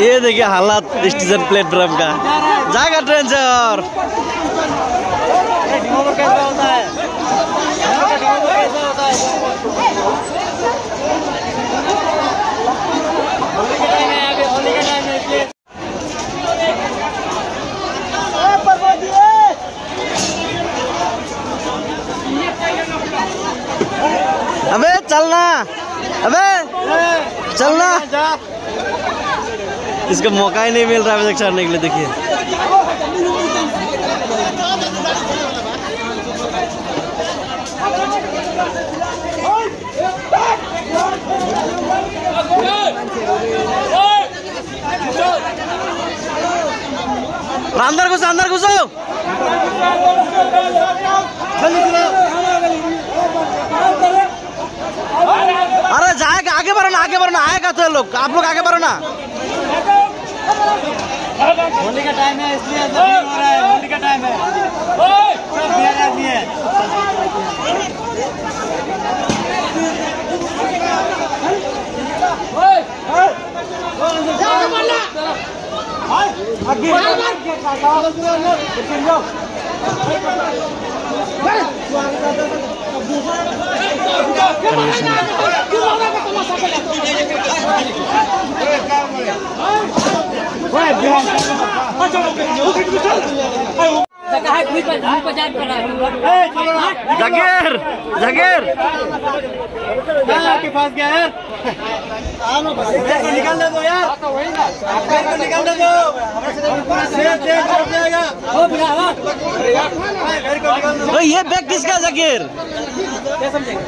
ये देखिए हालात स्टेशन प्लेटफॉर्म का। जाएगा ट्रेन से और कैसा होता है? अबे चलना, अबे चलना। इसको मौका ही नहीं मिल रहा है चढ़ने के लिए। देखिए अंदर घुसो, अंदर घुसो। अरे जाएगा, आगे बढ़ो ना, आगे बढ़ो ना। आएगा तो लोग, आप लोग आगे बढ़ो ना। होली का टाइम है इसलिए हो रहा है। होली का टाइम है, सब दिया जाती है। जाकिर, जाकिर के पास गया यार। निकाल दे दो यार, निकाल दे दो। ये बैग किसका जाकिर? क्या समझेंगे?